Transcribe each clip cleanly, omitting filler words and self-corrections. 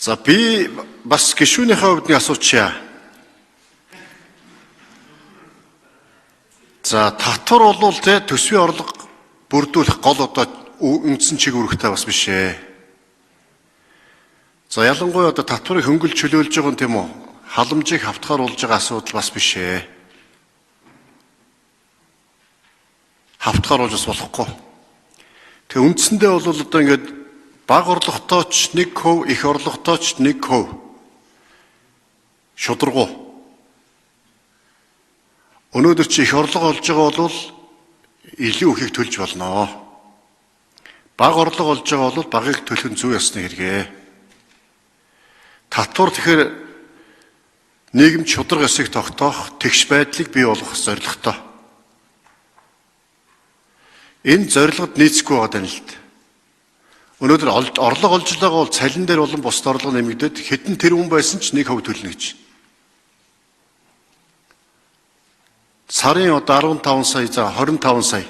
За би бас гишүүнийхээ хувьд нэг асуучаа. За татвар бол төсвийн орлого бүрдүүлэх гол одоо үндсэн чиг үүрэгтэй бас биш ээ. За ялангуяа одоо татварыг хөнгөлж чөлөөлж байгаа юм тийм үү? Халамжийг хавтгаар болж байгаа асуудал бас биш ээ. Хавтгаар болж бас болохгүй. Тэгээ үндсэндээ бол одоо ингээд бага орлоготойч 1%, их орлоготойч 1% шударгуу. Өнөөдөр чи их орлого олж байгаа бол илүү ихийг төлж болно. Бага орлого олж байгаа бол багыг төлөх нь зүй ёсны хэрэгээ. Татвар тэгэхээр нийгэмд шударга ёсыг тогтоох, тэгш байдлыг бий болгох зорилготой. Энэ зорилгод нийцэхгүй байгаа юм л дээ. Өнөөдөр орлого олж байгаа бол цалин дээр болон бусад орлого нэмэгдээд хэдэн тэрбум байсан ч 1% төлнө гэж. Сарын одоо 15 сая за 25 сая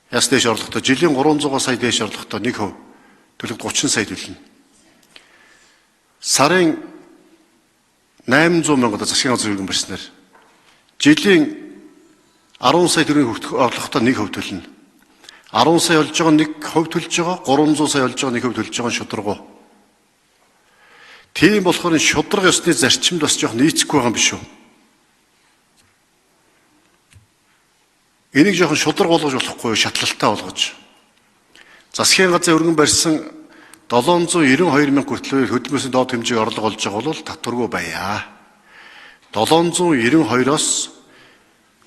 яс дэш орлоготой, жилийн 300 сая дэш орлоготой 1% төлөв 30 сая төлнө. Сарын 800 мянга засгийн газрын иргэн барьснаар жилийн 10 сая төгрөгийн орлоготой 1% төлнө. 10 сая олж байгаа 1% төлж байгаа, 300 сая олж байгаа 1% төлж байгаа шударгуу. Тийм болохоор энэ шударга ёсны зарчимд бас жоох нийцэхгүй байгаа юм биш үү? Энийг жоохон шударга болгож болохгүй, шатлалтай болгож. Засгийн газрын өргөн барьсан 792 мянга хүртэл хөдөлмөрийн доод хэмжээг орлого олж байгаа бол татваргүй байя. 792-оос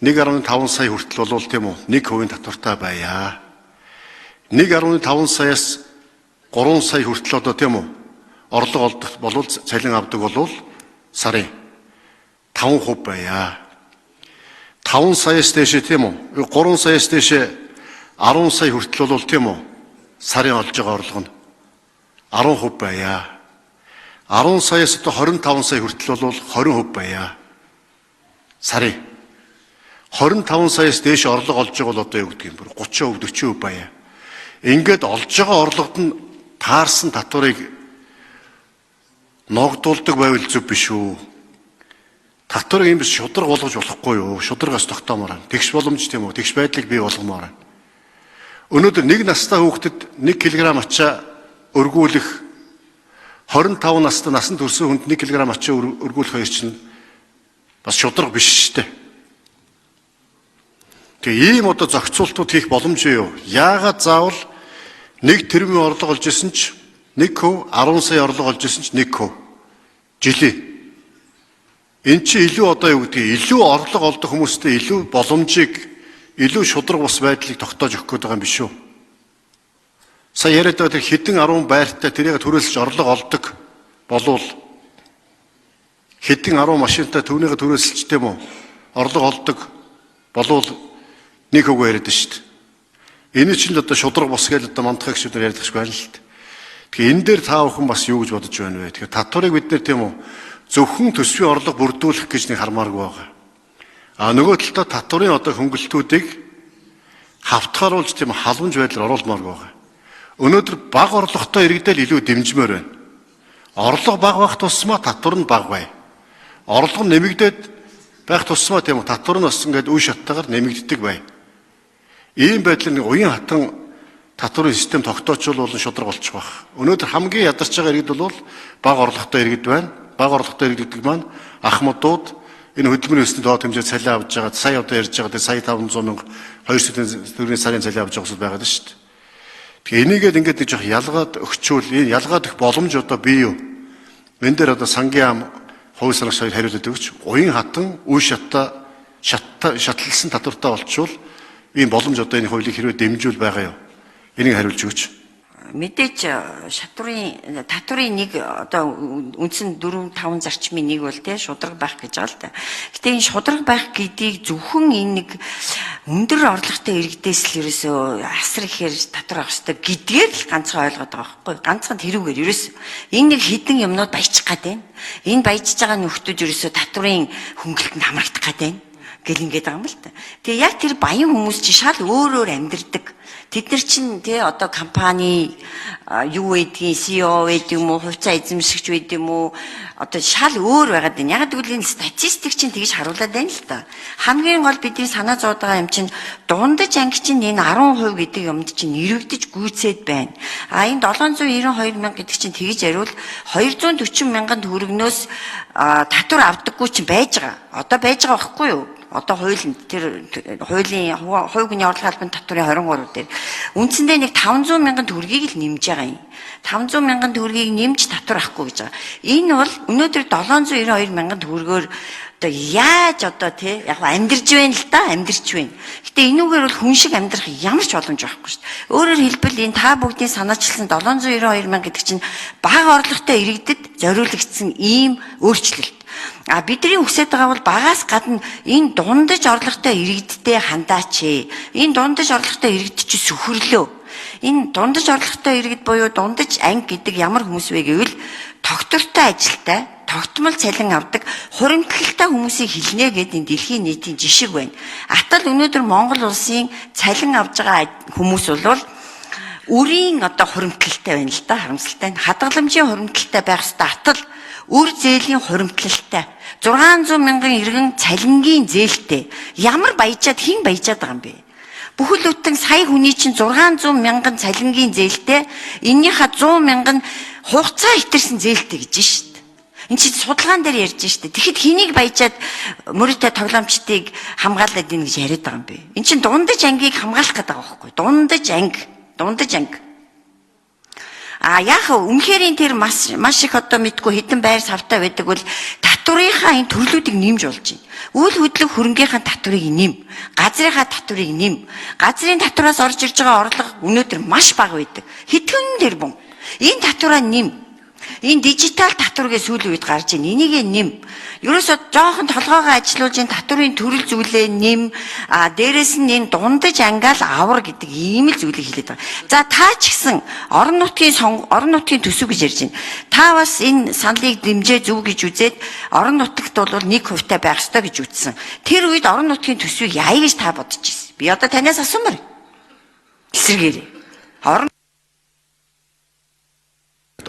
1.5 сая хүртэл бол тийм үү 1% татвартай байя. 1.5 саяас 3 сая хүртэл одоо тийм үү орлого олдох болвол цалин авдаг болвол сарын 5% байя. 5 саяас дэше тийм үү 3 саяас дэше 10 сая хүртэл бол тийм үү сарын олж байгаа орлого нь 10% байя. 10 саяас одоо 25 сая хүртэл бол 20% байя. Сарын 25 саяас дээш орлого олж байгаа бол одоо юу гэдэг юм бэ? 30%, 40% байя. Ингээд олж байгаа орлогод нь таарсан татварыг ногдуулдаг байвал зөв биш үү? Татварыг юм биш шударга болгож болохгүй юу? Шударгаас тогтоомоор байна. Тэгш боломж тийм үү? Тэгш байдлыг бий болгомоор байна. Өнөөдөр нэг настай хүүхдэд 1 кг ачаа өргүүлэх 25 настай насанд хүрсэн хүнд 1 кг ачаа өргүүлэх хоёр чинь бас шударга биш шүү дээ. Тэгээ ийм одоо зохицуултууд хийх боломж юу? Яагаад заавал 1 тэрбумын орлого олж исэн ч 1%, 10 сая орлого олж исэн ч 1% жилийн. Энд чи илүү одоо юу гэдгийг илүү орлого олдох хүмүүстээ илүү боломжийг илүү шударга бус байдлыг тогтоож өгөх гээд байгаа юм биш үү? Сая яриад байгаа тэр хэдэн 10 байртай тэрийг төрөөсөж орлого олдог болвол хэдэн 10 машинтай түүнийг төрөөсөлж тийм үү орлого олдог болвол 1% яриад шүү дээ. Энэ чинь л одоо шударга бус гэж одоо мандахыг шүдэр ярьдаг шиг байна л дээ. Тэгэхээр энэ дээр та бүхэн бас юу гэж бодож байна вэ? Тэгэхээр татварыг бид нэр тийм үү зөвхөн төсвийн орлого бүрдүүлэх гэж нэг хармааргүй байгаа. А нөгөө талдаа татварын одоо хөнгөлтүүдийг хавтгааруулж тийм халамж байдлаар оруулмааргүй байгаа. Өнөөдөр бага орлоготой иргэдэл илүү дэмжмээр байна. Орлого бага байх тусмаа татвар нь бага бай. Орлого нь нэмэгдээд байх тусмаа тийм үү татвар нь бас ингээд үе шаттайгаар нэмэгддэг бай. Ийм байдлаар нэг уян хатан татварын систем тогтоочвол болон шударга болчих واخ. Өнөөдөр хамгийн ядарч байгаа иргэд бол бага орлоготой иргэд байна. Бага орлоготой иргэд маань ахмадууд энэ хөдөлмөрийн өсөлтөнд доод хэмжээ цалин авж байгаа. Сая одоо ярьж байгаа тэр сая 500 мянга 200 төгрөгийн сарын цалин авж байгаа хүмүүс байгаа шүү дээ. Тэгээ энийгээд ингээд нэг жоох ялгаад өгчүүл энэ ялгаад их боломж одоо бий юу? Энэ дээр одоо сангийн ам хувь санагч хоёр хариулт өгч уян хатан үе шатлалсан татвартай болчвол ийм боломж одоо энэ хуулийг хэрвээ дэмжүүл байгаа юу? Энийг хариулж өгч. Мэдээж татварын нэг одоо үндсэн 4-5 зарчмын нэг бол тий шударга байх гэж байгаа л да. Гэтэ энэ шударга байх гэдгийг зөвхөн энэ нэг өндөр орлоготой иргэдээс л ерөөсөө асар ихээр татвар авах хэрэгтэй гэдгээр л ганцхан ойлгоод байгаа байхгүй. Ганцхан тэрүүгээр ерөөсөө энэ нэг хідэн юмнууд баяжчих гад байна. Энэ баяжж байгаа нөхдүүд ерөөсөө татварын хөнгөлөлтөнд хамрагдах гад байна. гэл ингээд байгаа юм л та. Тэгээ яг тэр баян хүмүүс чинь шал өөр амьдэрдэг. Тэд нар чинь тий одоо компани юу гэдгийг CEO гэдэг юм уу, хувьцаа эзэмшигч гэдэг юм уу, одоо шал өөр байгаад байна. Яг гэвэл энэ статистик чинь тэгж харуулад байна л та. Хамгийн гол бидний санаа зовж байгаа юм чинь дундаж анги чинь энэ 10% гэдэг юмд чинь нэрвэгдэж гүйцээд байна. А энэ 792 мянга гэдэг чинь тэгж яриул 240 мянган төгрөгнөөс татвар авдаггүй чинь байж байгаа. Одоо байж байгаа байхгүй юу? Одоо хуулийн хувь хүний орлого албан татварын 23 дээр үндсэндээ нэг 500 мянган төгрөгийг л нэмж байгаа юм. 500 мянган төгрөгийг нэмж татвар авахгүй гэж байгаа. Энэ бол өнөөдөр 792 мянган төгрөгөөр одоо яаж одоо тий яг амьдэрж байна л да, амьдэрч байна. Гэтэ энүүгээр бол хүн шиг амьдрах ямар ч боломж байхгүй шүү дээ. Өөрөөр хэлбэл энэ та бүгдийн санаачилсан 792 мянга гэдэг чинь бага орлоготой иргэдэд зориулагдсан ийм өөрчлөлт. А бидний хүсэж байгаа бол багаас гадна энэ дундаж орлоготой иргэдтэй хандаач. Энэ дундаж орлоготой иргэд чи сүхрлөө. Энэ дундаж орлоготой иргэд буюу дундаж анги гэдэг ямар хүмүүс вэ гэвэл тогтвортой ажилтай, тогтмол цалин авдаг, хуримтлалтай хүмүүсийг хэлнэ гэдэг энэ дэлхийн нийтийн жишг байна. Атал өнөөдөр Монгол улсын цалин авж байгаа хүмүүс бол үрийн одоо хуримтлалтай байна л да, харамсалтай. Хадгаламжийн хуримтлалтай байх ёстой атал үр зээлийн хуримтлалтай 600 мянган иргэн цалингийн зээлтэй ямар баяжаад хэн баяжаад байгаа юм бэ? Бүхэл бүтэн сая хүний чинь 600 мянган цалингийн зээлтэй эннийхээ 100 мянган хугацаа хитэрсэн зээлтэй гэж шүү дээ. Энд чинь судалгаан дээр ярьж шүү дээ. Тэгэхэд хэнийг баяжаад мөрөдөө тоглоомчдыг хамгаалаад ийн гэж яриад байгаа юм бэ? Энд чинь дундаж ангийг хамгаалах гэдэг байгаа байхгүй? Дундаж анги. А яг үнэхээр тэр маш их одоо мэдгүй хэдэн байр савтай байдаг бол татварынхаа энэ төрлүүдийг нэмж болж байна. Үйл хөдлөх хөрөнгөхийн татварыг нэм, газрынхаа татварыг нэм. Газрын татвараас орж ирж байгаа орлого өнөөдөр маш бага байдаг. Хэдхэн тэрбум. Энэ татвараа нэм. Энэ дижитал татваргээ сүүлийн үед гарч ийн. Энийг нэм. Ерөөсөө жоохон толгоогоо ажилуулж энэ татварын төрөл зүйлээ нэм. Дээрээс нь энэ дундаж ангаал авар гэдэг ийм л зүйлийг хэлээд байгаа. За та ч гэсэн орон нутгийн төсөв гэж ярьж байна. Та бас энэ саналыг дэмжээ зөв гэж үзээд орон нутагт бол 1% байх ёстой гэж үзсэн. Тэр үед орон нутгийн төсвийг яа гэж та бодож ирсэн? Би одоо танаас асуумаар. Эсэргээрээ.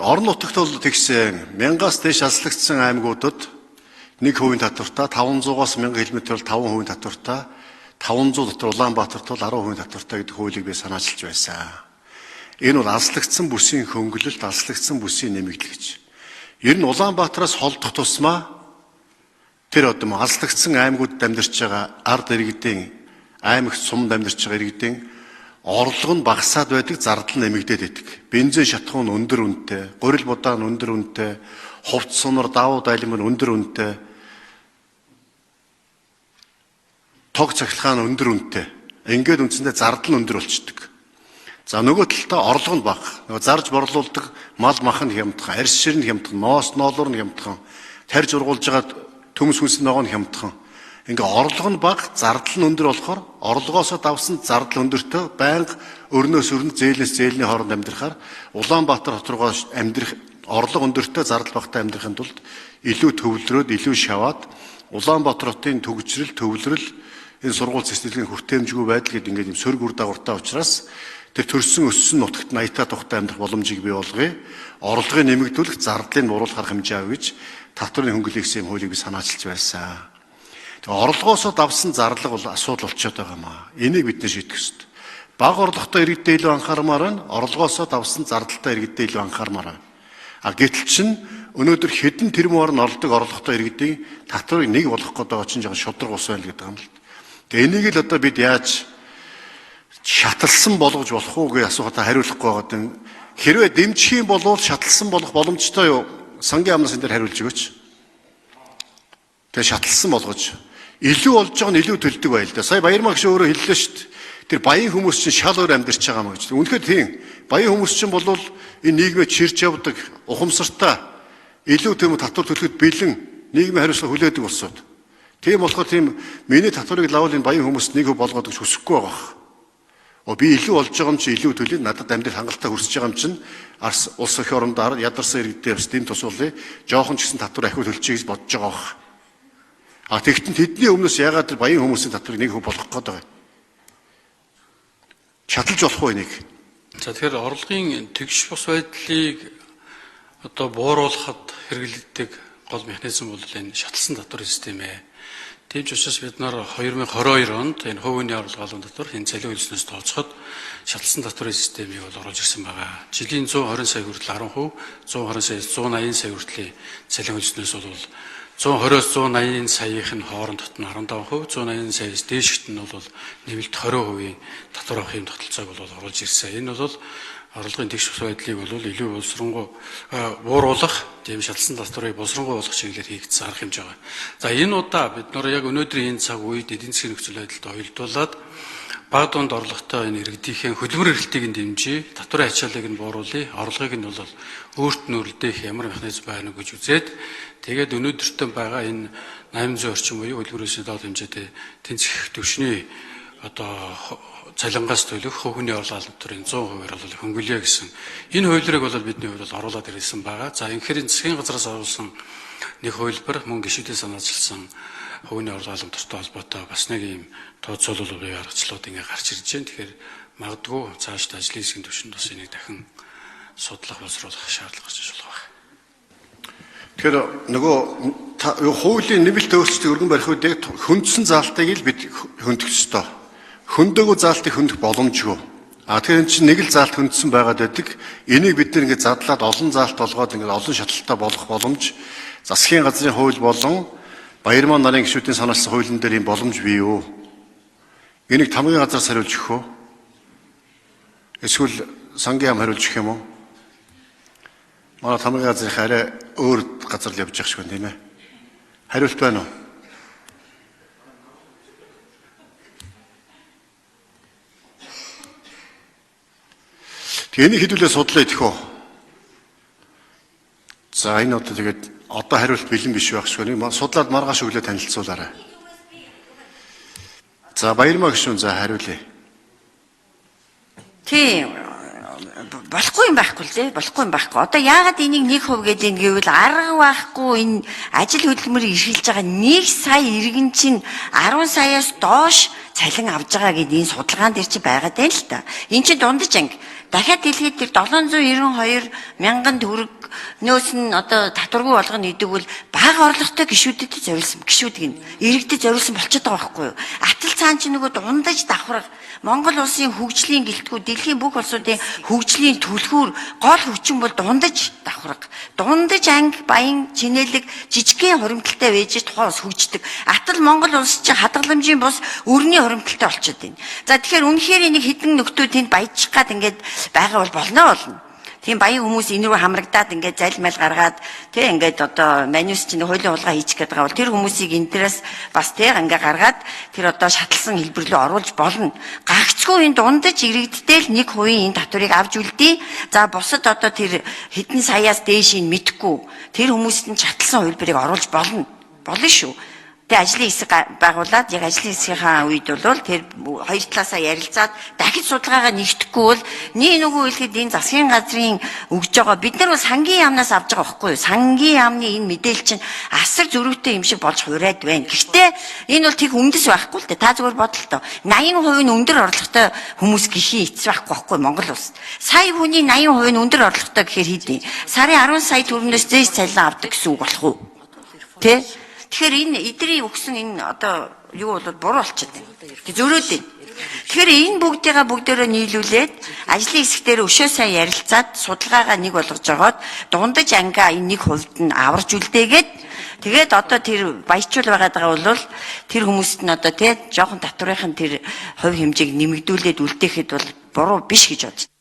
Орон нутагт бол тэгсэн 1000-аас дээш аслагдсан аймагуудад 1% татвартай, 500-аас 1000 км бол 5% татвартай, 500 дотор Улаанбаатарт бол 10% татвартай гэдэг хуулийг би санаачилж байсан. Энэ бол аслагдсан бүсийн хөнгөлөлт, аслагдсан бүсийн нэмэгдэл гэж. Ер нь Улаанбаатараас холдох тусмаа тэр одоо аслагдсан аймагуудад амьдарч байгаа ард иргэдийн аймагт сумд амьдарч байгаа иргэдийн орлого нь багасаад байдаг, зардал нь нэмэгдээд байдаг. Бензин шатхуун өндөр үнэтэй, гурил будаан өндөр үнэтэй, хувц сунар, давуу дайлан өндөр үнэтэй, тог цахилгаан өндөр үнэтэй. Ингээд үндсэндээ зардал нь өндөр болчдөг. За нөгөө талдаа орлого нь бага. Нөгөө зарж борлуулдаг мал мах нь хямдхан, арьс шир нь хямдхан, ноос ноолуур нь хямдхан, тарж ургуулж байгаа төмс хүнс ногоо нь хямдхан. Ингээ орлого нь бага, зардал нь өндөр болохоор орлогоосоо давсан зардал өндөртөө байнга өрнөөс өрнө, зээлээс зээлийн хооронд амьдрахаар Улаанбаатар хот руугаа амьдрах орлого өндөртөө зардал багатай амьдрахын тулд илүү төвлөрөөд, илүү шаваад Улаанбаатар хотын төгжрөл, төвлөрөл энэ сургууль цэцлэгийн хүртээмжгүй байдал гэдэг ингээд юм сөрөг үр дагавартай учраас тэр төрсөн өссөн нутагт наятаа тухтай амьдрах боломжийг бий болгоё. Орлогыг нэмэгдүүлэх, зардлыг бууруулах хэмжээ авъя гэж татварын хөнгөлөлт гэсэн хуулийг би санаачилж байсан. Орлогоосоо давсан зарлага бол асуудал болчиход байгаа юм аа. Энийг бид нэ шийдэх ёстой. Бага орлоготой иргэдэд илүү анхаармаар байна. Орлогоосоо давсан зардалтай иргэдэд илүү анхаармаар байна. Гэтэл чин өнөөдөр хэдэн тэрбум орн орлдог орлоготой иргэдийн татварыг нэг болгох гэдэг байгаа чинь жоохон шудраг ус байл гэдэг юм л. Тэгээ энийг л одоо бид яаж шаталсан болгож болох уу гэж асуухад хариулахгүй байгаа. Хэрвээ дэмжих юм бол шаталсан болох боломжтой юу? Сангийн амнаас энэ дээр хариулж өгөөч. Тэгээ шаталсан болгож илүү болж байгаа нь илүү төлдөг байл да. Сая Баярмаа гişэ өөрөө хэллээ шүү дээ. Тэр баян хүмүүс чинь шал өөр амьдарч байгаа маа гэж. Үнэхээр тийм. Баян хүмүүс чинь бол энэ нийгмээ чирч явдаг, ухамсартай, илүү тийм татвар төлөхөд бэлэн нийгмийн хариуцлага хүлээдэг болсоод. Тийм болохоор тийм миний татварыг лавал энэ баян хүмүүст нэг болгоод гэж хүсэхгүй байгаа. Би илүү болж байгаа юм чи илүү төлөе. Надад амьдрал хангалттай хүрсэж байгаа юм чинь улс эх орондоо ядарсан иргэдээ бас дэм тусуулъя. Жохон ч гэсэн татвар ахиу төлчихье гэж бодож байгаа. Тэгтэн тэдний өмнөөс яагаад тэр баян хүмүүсийн татварыг нэг хөв болгох гээд байгаа юм? Шаталж болох уу энийг? За тэгэхээр орлогын тэгш бус байдлыг одоо бууруулахад хэрэглэдэг гол механизм бол энэ шаталсан татварын систем ээ. Тийм ч учраас бид нар 2022 онд энэ хувийн орлого албан татвар энэ цалин хөлснөөс тооцоход шаталсан татварын системийг бол оруулж ирсэн байгаа. Жилийн 120 сая хүртэл 10%, 120 саяас 180 сая хүртлийн цалин хөлснөөс бол 120-оос 180 саяын хоорондот нь 15%, 180 саяас дээшгт нь бол нэмэлт 20% татвар авахын тогтолцоог бол оруулж ирсэн. Энэ бол орлогын тэгш бус байдлыг бол илүү боловсронгуй бууруулах, тийм шалсан татварыг боловсронгуй болгох чиглэлээр хийгдсэн арга хэмжээ байгаа. За энэ удаа бид нар яг өнөөдрийн энэ цаг үед эдийн засгийн нөхцөл байдалд уялдуулаад бага дунд орлоготой энэ иргэдийнхээ хөдөлмөр эрхлэлтийг нь дэмжиж, татварын ачааллыг нь бууруулъя, орлогыг нь бол өөрт нь өрөлдөөх ямар механизм байна гэж үзээд тэгээд өнөөдөртөө байгаа энэ 800 орчим буюу хөдөлмөрөөсөө доод хэмжээтэй тэнцэх түвшний одоо цалингаас төлөх хувийн орлого албан татварын 100%-аар бол хөнгөлөе гэсэн энэ хувилбарыг бол бидний хувьд бол оруулаад ирсэн байгаа. За инхээр засгийн газраас оруулсан нэг хувилбар мөн гишүүдийн санаачилсан хувийн орлого албан татвартай холбоотой бас нэг юм тооцоолол бие аргачлалууд ингээ гарч ирж байна. Тэгэхээр магадгүй цаашдаа ажлын хэсгийн түвшинд бас энийг дахин судлах боловсруулах шаардлага гарч иж болох байна. Тэгэхээр нөгөө хуулийн нэмэлт өөрчлөлтийг өргөн барих үед хөндсөн заалтыг л бид хөндөх ёстой. Хөндөөгүй заалтыг хөндөх боломжгүй. Тэгэхээр энэ чинь нэг л заалт хөндсөн байгаад байдаг. Энийг бид нэг ингээд задлаад олон заалт болгоод ингээд олон шаталтай болох боломж засгийн газрын хууль болон Баярмаа нарын гишүүдийн санаачилсан хуулийн дээр ийм боломж бий юу? Энийг тамгын газраас хариулж өгөх үү? Эсвэл сангийн яам хариулж өгөх юм уу? Манай тамгын газрын арай өөр газар л явж байгаа шиг байна тийм ээ. Хариулт байна уу? Энийг хэдүүлээ судлаа идэх үү? За энэ одоо тэгээд одоо хариулт бэлэн биш байх шиг байна. Судлаад маргааш өглөө танилцуулаарай. За Баярмаа гишүүн за хариулъя. Тийм болохгүй юм байхгүй л дээ. Болохгүй юм байхгүй. Одоо яагаад энийг 1% гэдэг гэвэл арга байхгүй энэ ажил хөдөлмөрийг эрхэлж байгаа 1 сая иргэн чинь 10 саяас доош цалин авж байгаа гэдэг энэ судалгаан дээр чи байгаад байна л та. Энд чинь дундаж анги дахиад дэлхийд тэр 792 мянган төгрөгнөөс нь одоо татваргүй болгоно гэдэг бол бага орлоготой гишүүдэд зориулсан гишүүдийг иргэдэд зориулсан болчиход байгаа байхгүй юу? Атал цаан чи нөгөө дундаж давхраг Монгол улсын хөгжлийн гэлтгүү дэлхийн бүх улсуудын хөгжлийн түлхүүр гол хүчин бол дундаж давхраг. Дундаж анги баян чинэлэг жижигхэн хоримтлалтай байж тухайн улс хөгждөг. Атал Монгол улс чинь хадгаламжийн бус өрний хоримтлалтай болчиход байна. За тэгэхээр үнэхээр энийг хідэн нөхдөө тэнд баяжчих гад ингээд байгаа бол болно. Тийм баян хүмүүс энэ рүү хамрагдаад ингээд залмал гаргаад тийм ингээд одоо маньюс чинь хуулийн хулгай хийчих гээд байгаа бол тэр хүмүүсийг энтерээс бас тийм ингээд гаргаад тэр одоо шатлсан хэлбэр рүү оруулж болно. Гагцгүй энэ дундаж иргэдтэй л 1% энэ татварыг авч үлдээ. За бусад одоо тэр хэдэн саяас дээшийг мэдхгүй тэр хүмүүст нь шатлсан хувилбарыг оруулж болно. Болно шүү. Тэгээ ажлын хэсэг байгуулад яг ажлын хэсгийнхаа үед бол тэр хоёр талаасаа ярилцаад дахиж судалгаагаа нэгтгэхгүй бол нөгөө хэлэхэд энэ засгийн газрын өгж байгаа бид нар бол сангийн яамнаас авж байгаа байхгүй юу? Сангийн яамны энэ мэдээлэл чинь асар зөрүүтэй юм шиг болж хураад байна. Гэхдээ энэ бол тэг үндэс байхгүй л дээ. Та зүгээр бодлоо. 80% нь өндөр орлоготой хүмүүс гихийн эцс байхгүй Монгол улс. Сая хүний 80% нь өндөр орлоготой гэхээр хийдий. Сарын 10 сая төгрөгнөөс зэс цалин авдаг гэсэн үг болох уу? Тэ? Тэгэхээр энэ эдрийн өгсөн энэ одоо юу бол буруу болчиход байна. Зөрөөд байна. Тэгэхээр энэ бүгдээрээ нийлүүлээд ажлын хэсгээр өшөө сайн ярилцаад судалгаагаа нэг болгож жогоод дундаж ангиа энэ 1% нь аварж үлдээгээд тэгээд одоо тэр баячуул байгаад байгаа бол тэр хүмүүст нь одоо тий жоохон татврынхын тэр хувь хэмжээг нэмэгдүүлээд үлдээхэд бол буруу биш гэж бодож